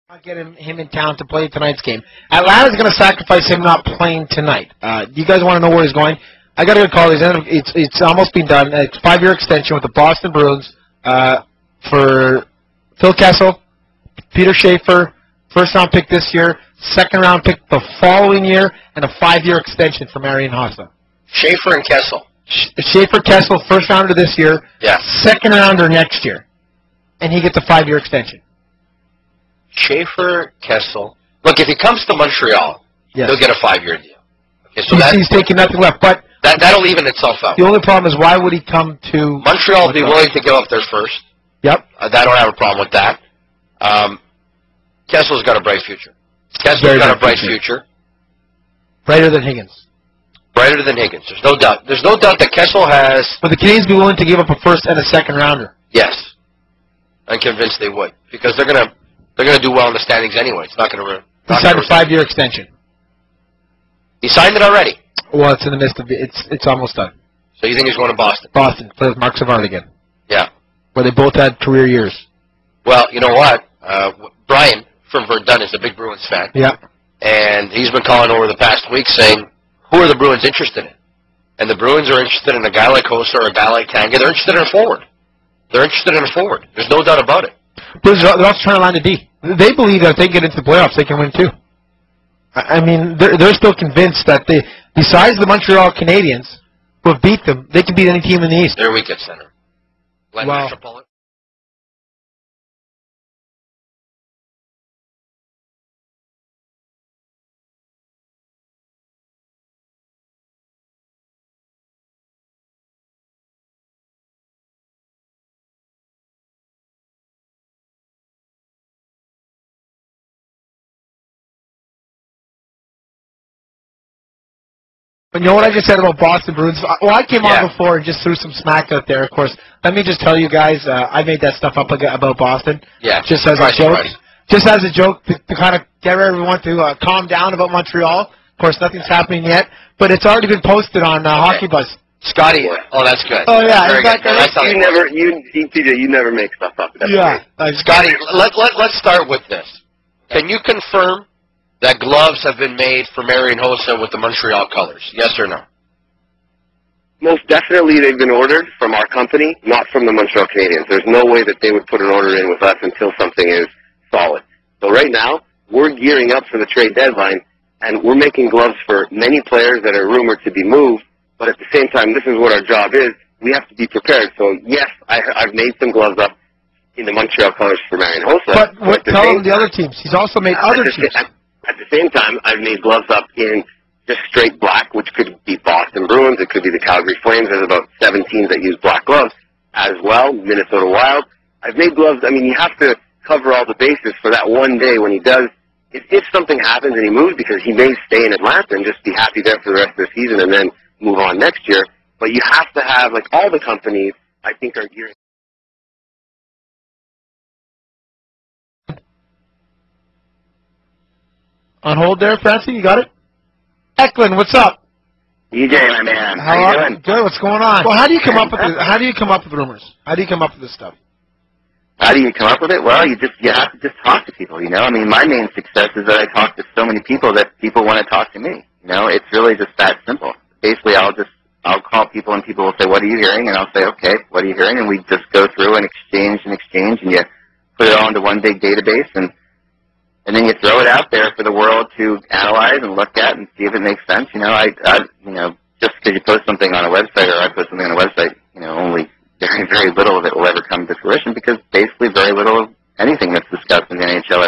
Not get him in town to play tonight's game. Atlanta's going to sacrifice him not playing tonight. You guys want to know where he's going? I got a good call. It's almost been done. It's a 5-year extension with the Boston Bruins for Phil Kessel, Peter Schaefer, first-round pick this year, second-round pick the following year, and a 5-year extension for Marian Hossa. Schaefer and Kessel. Schaefer, Kessel, first-rounder this year, second-rounder next year, and he gets a 5-year extension. Schaefer, Kessel. Look, if he comes to Montreal, he'll get a 5-year deal. Okay, so he's taking nothing left, but that'll even itself out. The only problem is why would he come to Montreal? Be willing to give up their first. Yep. I don't have a problem with that. Kessel's got a bright future. Kessel's got a bright future. Brighter than Higgins. Brighter than Higgins. There's no doubt. There's no doubt that Kessel has. But the Canadiens be willing to give up a first and a second-rounder. Yes, I'm convinced they would because they're gonna do well in the standings anyway. It's not gonna. He signed a 5-year extension. He signed it already. Well, it's in the midst of it. It's almost done. So you think he's going to Boston? Boston plays Mark Savard again. Yeah. Where they both had career years. Well, you know what? Brian from Verdun is a big Bruins fan. Yeah. And he's been calling over the past week saying, who are the Bruins interested in? And the Bruins are interested in a guy like Hossa or a guy like Tanga. They're interested in a forward. They're interested in a forward. There's no doubt about it. Bruins are also trying to land a D. They believe that if they get into the playoffs, they can win too. I mean, they're still convinced that besides the Montreal Canadiens, who have beat them, they can beat any team in the East. They're weak at center. Wow. But you know what I just said about Boston Bruins? Well, I came on before and just threw some smack out there, of course. Let me just tell you guys, I made that stuff up about Boston. Yeah. Just as a joke. Just as a joke to kind of get everyone to calm down about Montreal. Of course, nothing's happening yet. But it's already been posted on Hockey Buzz. Scotty. Oh, that's good. Oh, yeah. Exactly. You never make stuff up. Scotty, let's start with this. Can you confirm that gloves have been made for Marian Hossa with the Montreal colors? Yes or no? Most definitely they've been ordered from our company, not from the Montreal Canadiens. There's no way that they would put an order in with us until something is solid. So right now, we're gearing up for the trade deadline, and we're making gloves for many players that are rumored to be moved, but at the same time, this is what our job is. We have to be prepared. So, yes, I've made some gloves up in the Montreal colors for Marian Hossa. But tell him the other teams. He's also made other teams. At the same time, I've made gloves up in just straight black, which could be Boston Bruins. It could be the Calgary Flames. There's about 7 teams that use black gloves as well, Minnesota Wild. I've made gloves. I mean, you have to cover all the bases for that one day when he does. If something happens and he moves, because he may stay in Atlanta and just be happy there for the rest of the season and then move on next year. But you have to have, like, all the companies, I think, are gearing. On hold there, Francie, you got it? Eklund, what's up? EJ, my man. How you doing? Good. What's going on? Well, how do you come up with rumors? How do you come up with this stuff? How do you come up with it? Well, you have to just talk to people, you know? I mean, my main success is that I talk to so many people that people want to talk to me. You know, it's really just that simple. Basically, I'll call people and people will say, what are you hearing? And I'll say, okay, what are you hearing? And we just go through and exchange, and you put it all into one big database, and then you throw it out there for the world to analyze and look at and see if it makes sense. You know, just because you post something on a website or I post something on a website, you know, only very, very little of it will ever come to fruition because basically very little of anything that's discussed in the NHL ever